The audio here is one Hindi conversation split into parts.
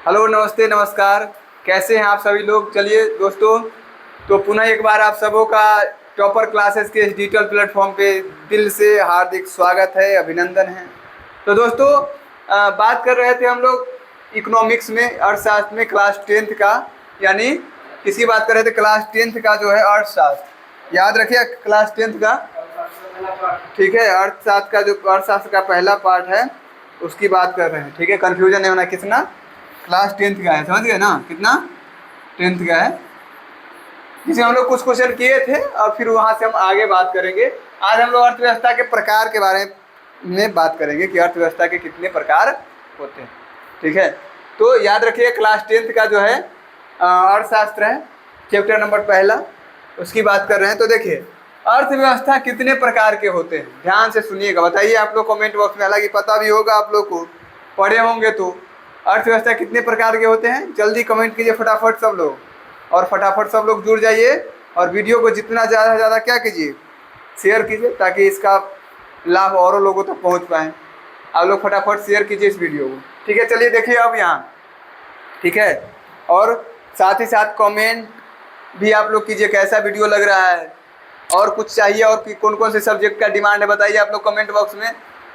हेलो, नमस्ते, नमस्कार। कैसे हैं आप सभी लोग? चलिए दोस्तों, तो पुनः एक बार आप सबों का टॉपर क्लासेस के इस डिजिटल प्लेटफॉर्म पे दिल से हार्दिक स्वागत है, अभिनंदन है। तो दोस्तों, बात कर रहे थे हम लोग इकोनॉमिक्स में, अर्थशास्त्र में, क्लास 10th का, यानी किसकी बात कर रहे थे? क्लास 10th का जो है अर्थशास्त्र। याद रखिए क्लास 10th का, ठीक है। अर्थशास्त्र का जो अर्थशास्त्र का पहला पार्ट है उसकी बात कर रहे हैं, ठीक है। कंफ्यूजन नहीं होना। कितना? क्लास 10th का है, समझ गए ना? कितना? 10th का है, जिसे हम लोग कुछ क्वेश्चन किए थे और फिर वहाँ से हम आगे बात करेंगे। आज हम लोग अर्थव्यवस्था के प्रकार के बारे में बात करेंगे कि अर्थव्यवस्था के कितने प्रकार होते हैं, ठीक है। तो याद रखिए क्लास 10th का जो है अर्थशास्त्र है, चैप्टर नंबर पहला, उसकी बात कर रहे हैं। तो देखिए, अर्थव्यवस्था कितने प्रकार के होते हैं, ध्यान से सुनिएगा। बताइए आप लोग कमेंट बॉक्स में, हालांकि पता भी होगा आप लोग को, पढ़े होंगे। तो अर्थव्यवस्था कितने प्रकार के होते हैं, जल्दी कमेंट कीजिए फटाफट सब लोग, और फटाफट सब लोग जुड़ जाइए। और वीडियो को जितना ज़्यादा से ज़्यादा क्या कीजिए, शेयर कीजिए, ताकि इसका लाभ और लोगों तक पहुंच पाए। आप लोग फटाफट शेयर कीजिए इस वीडियो को, ठीक है। चलिए देखिए अब यहाँ, ठीक है। और साथ ही साथ कमेंट भी आप लोग कीजिए, कैसा वीडियो लग रहा है, और कुछ चाहिए, और कौन कौन से सब्जेक्ट का डिमांड है बताइए आप लोग कमेंट बॉक्स में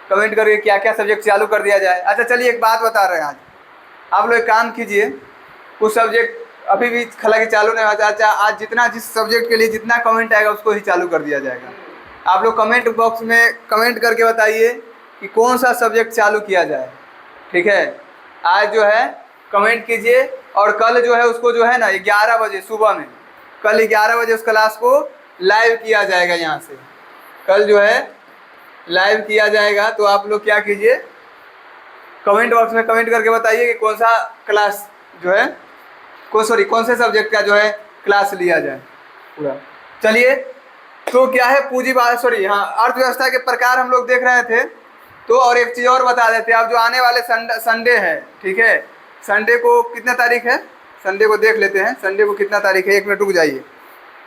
कमेंट करके, क्या क्या सब्जेक्ट चालू कर दिया जाए। अच्छा चलिए, एक बात बता रहे हैं, आज आप लोग एक काम कीजिए, कुछ सब्जेक्ट अभी भी हालांकि चालू नहीं होता। अच्छा, आज जिस सब्जेक्ट के लिए जितना कमेंट आएगा उसको ही चालू कर दिया जाएगा। आप लोग कमेंट बॉक्स में कमेंट करके बताइए कि कौन सा सब्जेक्ट चालू किया जाए, ठीक है। आज जो है कमेंट कीजिए, और कल जो है उसको जो है ना 11 बजे सुबह में, कल 11 बजे उस क्लास को लाइव किया जाएगा यहाँ से। कल जो है लाइव किया जाएगा, तो आप लोग क्या कीजिए, कमेंट बॉक्स में कमेंट करके बताइए कि कौन सा क्लास जो है कौन से सब्जेक्ट का जो है क्लास लिया जाए पूरा। चलिए, तो क्या है अर्थव्यवस्था के प्रकार हम लोग देख रहे थे। तो और एक चीज़ और बता देते हैं, अब जो आने वाले संडे है, ठीक है। संडे को कितना तारीख है, संडे को देख लेते हैं। संडे को कितना तारीख है, 1 मिनट रुक जाइए,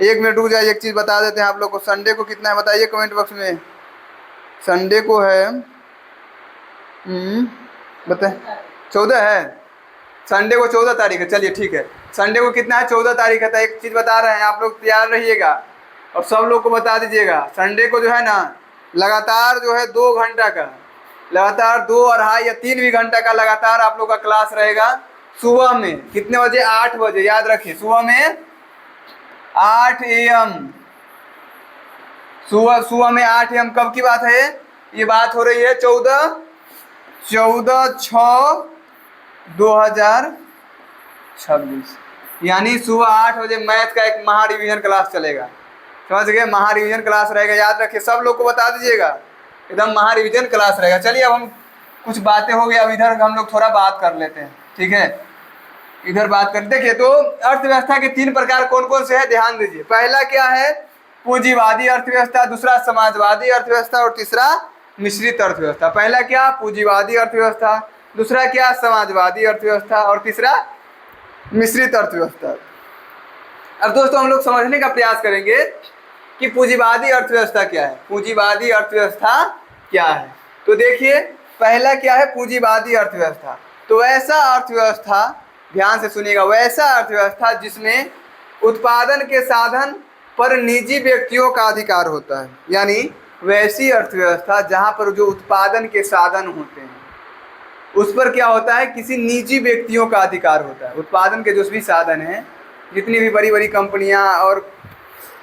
1 मिनट रुक जाइए, एक चीज़ बता देते हैं आप लोग को। संडे को कितना है बताइए कमेंट बॉक्स में। संडे को है बताए 14 है, संडे को 14 तारीख है। चलिए ठीक है, संडे को कितना है, 14 तारीख है। तो एक चीज़ बता रहे हैं, आप लोग तैयार रहिएगा और सब लोग को बता दीजिएगा। संडे को जो है ना लगातार जो है 2 घंटा का, लगातार 2, 2.5 या 3 भी घंटा का लगातार आप लोग का क्लास रहेगा। सुबह में कितने बजे? 8 बजे, याद रखिए सुबह में 8 AM। सुबह में 8 AM। कब की बात है ये? बात हो रही है 14/6/2026, यानी सुबह 8 बजे मैथ का एक महा रिवीजन क्लास चलेगा। समझ गए? महा रिवीजन क्लास रहेगा, याद रखिए, सब लोग को बता दीजिएगा, एकदम महा रिवीजन क्लास रहेगा। चलिए, अब हम कुछ बातें हो गई, अब इधर हम लोग थोड़ा बात कर लेते हैं, ठीक है। इधर बात कर, देखिए तो अर्थव्यवस्था के 3 प्रकार कौन कौन से हैं, ध्यान दीजिए। पहला क्या है? पूंजीवादी अर्थव्यवस्था, दूसरा समाजवादी अर्थव्यवस्था, और तीसरा मिश्रित अर्थव्यवस्था। पहला क्या? पूंजीवादी अर्थव्यवस्था, दूसरा क्या? समाजवादी अर्थव्यवस्था, और तीसरा मिश्रित अर्थव्यवस्था। अब दोस्तों हम लोग समझने का प्रयास करेंगे कि पूंजीवादी अर्थव्यवस्था क्या है। पूंजीवादी अर्थव्यवस्था क्या है? तो देखिए, पहला क्या है? पूंजीवादी अर्थव्यवस्था। तो वैसा अर्थव्यवस्था, ध्यान से सुनिएगा, वैसा अर्थव्यवस्था जिसमें उत्पादन के साधन पर निजी व्यक्तियों का अधिकार होता है। यानी वैसी अर्थव्यवस्था जहां पर जो उत्पादन के साधन होते हैं उस पर क्या होता है, किसी निजी व्यक्तियों का अधिकार होता है। उत्पादन के जो भी साधन हैं, जितनी भी बड़ी बड़ी कंपनियां और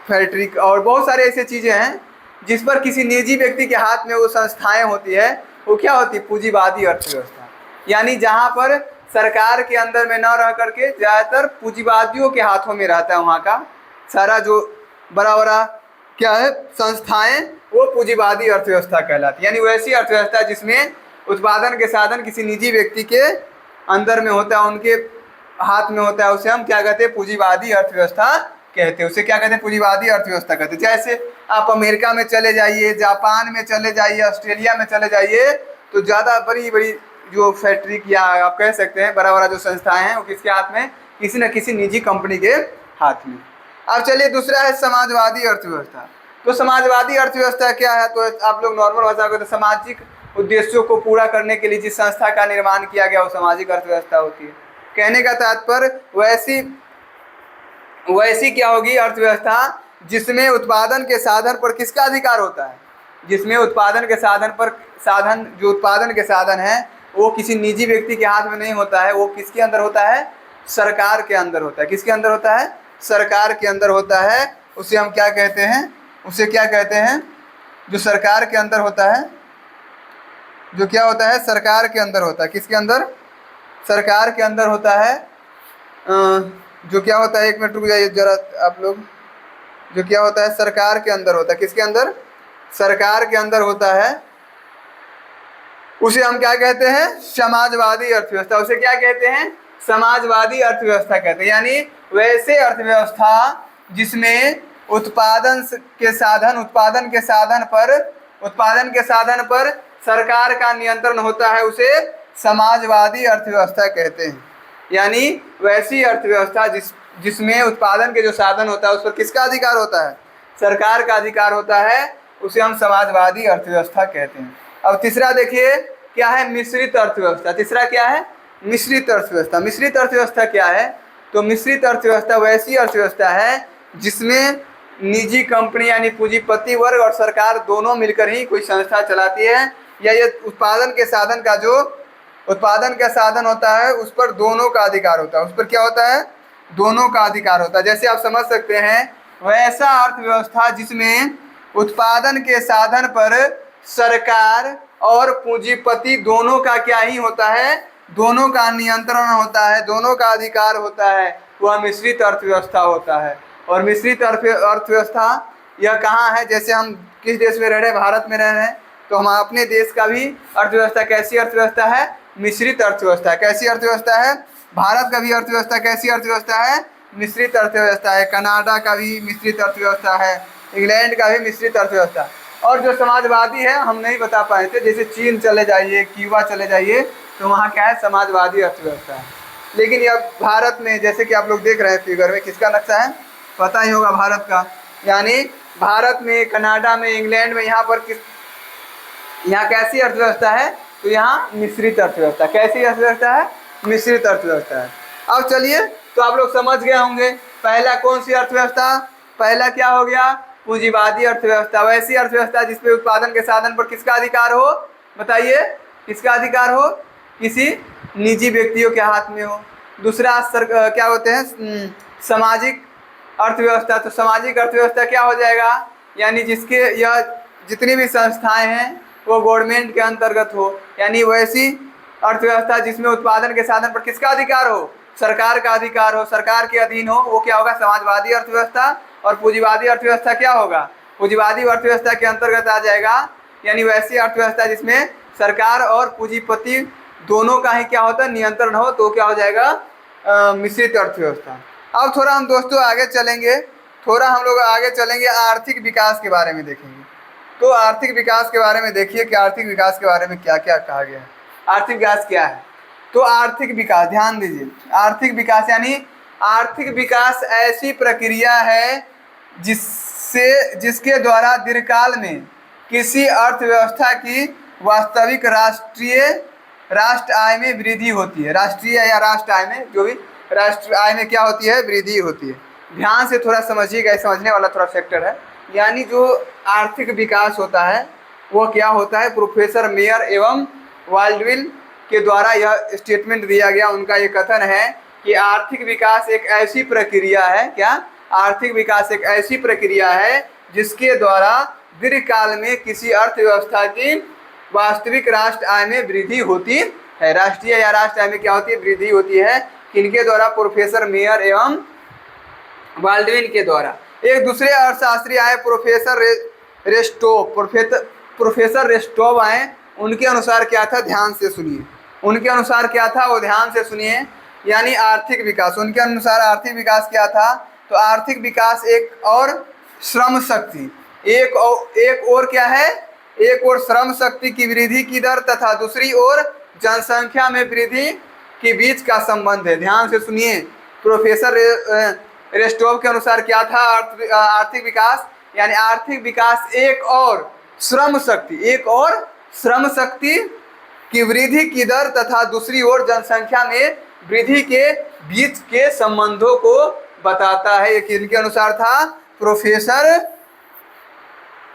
फैक्ट्री और बहुत सारे ऐसे चीज़ें हैं जिस पर किसी निजी व्यक्ति के हाथ में वो संस्थाएं होती है, वो क्या होती है? पूंजीवादी अर्थव्यवस्था। यानी जहां पर सरकार के अंदर में न रह करके ज़्यादातर पूंजीवादियों के हाथों में रहता है, वहाँ का सारा जो बड़ा बड़ा क्या है संस्थाएं, वो पूंजीवादी अर्थव्यवस्था कहलाती है। यानी वैसी अर्थव्यवस्था जिसमें उत्पादन के साधन किसी निजी व्यक्ति के अंदर में होता है, उनके हाथ में होता है, उसे हम क्या कहते हैं? पूंजीवादी अर्थव्यवस्था कहते हैं। उसे क्या कहते हैं? पूंजीवादी अर्थव्यवस्था कहते हैं। जैसे आप अमेरिका में चले जाइए, जापान में चले जाइए, ऑस्ट्रेलिया में चले जाइए, तो ज़्यादा बड़ी बड़ी जो फैक्ट्री या आप कह सकते हैं बड़ा बड़ा जो संस्थाएं हैं, वो किसके हाथ में? किसी न किसी निजी कंपनी के हाथ में। अब चलिए, दूसरा है समाजवादी अर्थव्यवस्था। तो समाजवादी अर्थव्यवस्था क्या है? तो आप लोग नॉर्मल भाषा में, तो सामाजिक उद्देश्यों को पूरा करने के लिए जिस संस्था का निर्माण किया गया वो सामाजिक अर्थव्यवस्था होती है। कहने का तात्पर्य वैसी क्या होगी अर्थव्यवस्था जिसमें उत्पादन के साधन पर किसका अधिकार होता है, जिसमें उत्पादन के जो उत्पादन के साधन है वो किसी निजी व्यक्ति के हाथ में नहीं होता है, वो किसके अंदर होता है, सरकार के अंदर होता है। किसके अंदर होता है, सरकार के अंदर होता है। उसे हम क्या कहते हैं, उसे क्या कहते हैं, जो सरकार के अंदर होता है, जो क्या होता है, सरकार के अंदर होता है। किसके अंदर, सरकार के अंदर होता है। जो क्या होता है, एक मिनट रुक जाइए जरा आप लोग, जो क्या होता है सरकार के अंदर होता है। किसके अंदर, सरकार के अंदर होता है। उसे हम क्या कहते हैं, समाजवादी अर्थव्यवस्था। उसे क्या कहते हैं, समाजवादी अर्थव्यवस्था कहते हैं। यानी वैसे अर्थव्यवस्था जिसमें उत्पादन के साधन पर सरकार का नियंत्रण होता है, उसे समाजवादी अर्थव्यवस्था कहते हैं। यानी वैसी अर्थव्यवस्था जिसमें उत्पादन के जो साधन होता है उस पर किसका अधिकार होता है, सरकार का अधिकार होता है, उसे हम समाजवादी अर्थव्यवस्था कहते हैं। अब तीसरा देखिए क्या है, मिश्रित अर्थव्यवस्था। तीसरा क्या है, मिश्रित अर्थव्यवस्था। मिश्रित अर्थव्यवस्था क्या है, तो मिश्रित अर्थव्यवस्था वैसी अर्थव्यवस्था है जिसमें निजी कंपनी यानी पूंजीपति वर्ग और सरकार दोनों मिलकर ही कोई संस्था चलाती है, या ये उत्पादन के साधन होता है उस पर दोनों का अधिकार होता है। उस पर क्या होता है, दोनों का अधिकार होता है। जैसे आप समझ सकते हैं वैसा अर्थव्यवस्था जिसमें उत्पादन के साधन पर सरकार और पूंजीपति दोनों का क्या ही होता है, दोनों का नियंत्रण होता है, दोनों का अधिकार होता है, वह मिश्रित अर्थव्यवस्था होता है। और मिश्रित अर्थव्यवस्था यह कहाँ है, जैसे हम किस देश में रह रहे हैं, भारत में रह रहे हैं, तो हम अपने देश का भी अर्थव्यवस्था कैसी अर्थव्यवस्था है, मिश्रित अर्थव्यवस्था है। कैसी अर्थव्यवस्था है, भारत का भी अर्थव्यवस्था कैसी अर्थव्यवस्था है, मिश्रित अर्थव्यवस्था है। कनाडा का भी मिश्रित अर्थव्यवस्था है, इंग्लैंड का भी मिश्रित अर्थव्यवस्था। और जो समाजवादी है हम नहीं बता पाए थे, जैसे चीन चले जाइए, क्यूबा चले जाइए, तो वहाँ क्या है, समाजवादी अर्थव्यवस्था है। लेकिन यह भारत में जैसे कि आप लोग देख रहे हैं फिगर में, किसका नक्शा है पता ही होगा, भारत का। यानी भारत में, कनाडा में, इंग्लैंड में, यहाँ कैसी अर्थव्यवस्था है, तो यहाँ मिश्रित अर्थव्यवस्था। कैसी अर्थव्यवस्था है, मिश्रित अर्थव्यवस्था है। अब चलिए, तो आप लोग समझ गए होंगे पहला कौन सी अर्थव्यवस्था, पहला क्या हो गया, पूंजीवादी अर्थव्यवस्था। वैसी अर्थव्यवस्था जिसपे उत्पादन के साधन पर किसका अधिकार हो, बताइए किसका अधिकार हो, किसी निजी व्यक्तियों के हाथ में हो। दूसरा क्या होते हैं, सामाजिक अर्थव्यवस्था। तो सामाजिक अर्थव्यवस्था क्या हो जाएगा, यानी जिसके यह जितनी भी संस्थाएं हैं वो गवर्नमेंट के अंतर्गत हो। यानी वैसी अर्थव्यवस्था जिसमें उत्पादन के साधन पर किसका अधिकार हो, सरकार का अधिकार हो, सरकार के अधीन हो, वो क्या होगा, समाजवादी अर्थव्यवस्था। और पूंजीवादी अर्थव्यवस्था क्या होगा, पूंजीवादी अर्थव्यवस्था के अंतर्गत आ जाएगा। यानी वैसी अर्थव्यवस्था जिसमें सरकार और पूंजीपति दोनों का ही क्या होता है, नियंत्रण हो, तो क्या हो जाएगा, मिश्रित अर्थव्यवस्था। अब थोड़ा हम दोस्तों आगे चलेंगे, आर्थिक विकास के बारे में देखेंगे। तो आर्थिक विकास के बारे में देखिए कि आर्थिक विकास के बारे में क्या क्या कहा गया है। आर्थिक विकास क्या है, तो आर्थिक विकास, ध्यान दीजिए, आर्थिक विकास यानी आर्थिक विकास ऐसी प्रक्रिया है जिसके द्वारा दीर्घकाल में किसी अर्थव्यवस्था की वास्तविक राष्ट्र आय में वृद्धि होती है। राष्ट्रीय या राष्ट्र आय में, जो भी राष्ट्र आय में क्या होती है, वृद्धि होती है। ध्यान से थोड़ा समझिएगा, समझने वाला थोड़ा फैक्टर है। यानी जो आर्थिक विकास होता है वो क्या होता है, प्रोफेसर मेयर एवं वाल्डविल के द्वारा यह स्टेटमेंट दिया गया। उनका ये कथन है कि आर्थिक विकास एक ऐसी प्रक्रिया है, क्या, आर्थिक विकास एक ऐसी प्रक्रिया है जिसके द्वारा दीर्घकाल में किसी अर्थव्यवस्था की वास्तविक राष्ट्र आय में वृद्धि होती है। राष्ट्रीय या राष्ट्र आय में क्या होती है, वृद्धि होती है। किनके द्वारा, प्रोफेसर मेयर एवं बाल्डविन के द्वारा। एक दूसरे अर्थशास्त्री आए, प्रोफेसर रेस्टोव आए। उनके अनुसार क्या था, ध्यान से सुनिए, उनके अनुसार क्या था वो ध्यान से सुनिए। यानी आर्थिक विकास, उनके अनुसार आर्थिक विकास क्या था, तो आर्थिक विकास एक और श्रम शक्ति, एक और क्या है, एक और श्रम शक्ति की वृद्धि की दर तथा दूसरी ओर जनसंख्या में वृद्धि के बीच का संबंध है। ध्यान से सुनिए, प्रोफेसर रेस्टोव के अनुसार क्या था आर्थिक विकास, यानी आर्थिक विकास एक और श्रम शक्ति की वृद्धि की दर तथा दूसरी ओर जनसंख्या में वृद्धि के बीच के संबंधों को बताता है। ये किनके अनुसार था? प्रोफेसर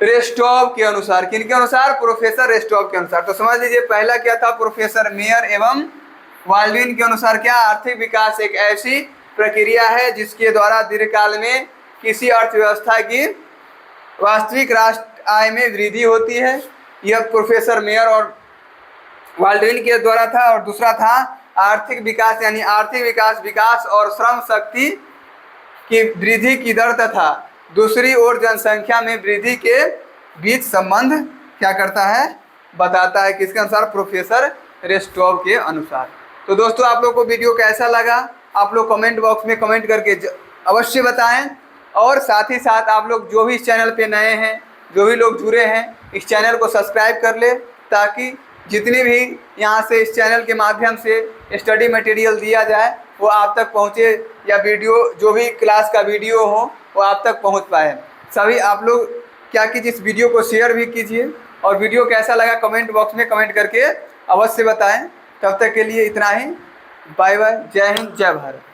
रेस्टॉव के अनुसार। किनके अनुसार? प्रोफेसर रेस्टॉव के अनुसार। तो समझ लीजिए पहला क्या था? प्रोफेसर मेयर एवं बाल्डविन के अनुसार क्या? आर्थिक विकास एक ऐसी प्रक्रिया है जिसके द्वारा दीर्घकाल में किसी अर्थव्यवस्था की वास्तविक राष्ट्र आय में वृद्धि होती है। यह प्रोफेसर मेयर और बाल्डविन के द्वारा था। और दूसरा था आर्थिक विकास, यानी आर्थिक विकास विकास और श्रम शक्ति की वृद्धि की दर तथा दूसरी ओर जनसंख्या में वृद्धि के बीच संबंध क्या करता है? बताता है। किसके अनुसार? प्रोफेसर रेस्टॉव के अनुसार। तो दोस्तों आप लोग को वीडियो कैसा लगा आप लोग कमेंट बॉक्स में कमेंट करके अवश्य बताएं। और साथ ही साथ आप लोग जो भी इस चैनल पे नए हैं, जो भी लोग जुड़े हैं, इस चैनल को सब्सक्राइब कर ले, ताकि जितने भी यहाँ से इस चैनल के माध्यम से स्टडी मटेरियल दिया जाए वो आप तक पहुँचे, या वीडियो जो भी क्लास का वीडियो हो वो आप तक पहुँच पाए। सभी आप लोग क्या कीजिए, इस वीडियो को शेयर भी कीजिए, और वीडियो कैसा लगा कमेंट बॉक्स में कमेंट करके अवश्य बताएं। तब तक के लिए इतना ही। Bye bye. जय हिंद, जय भारत।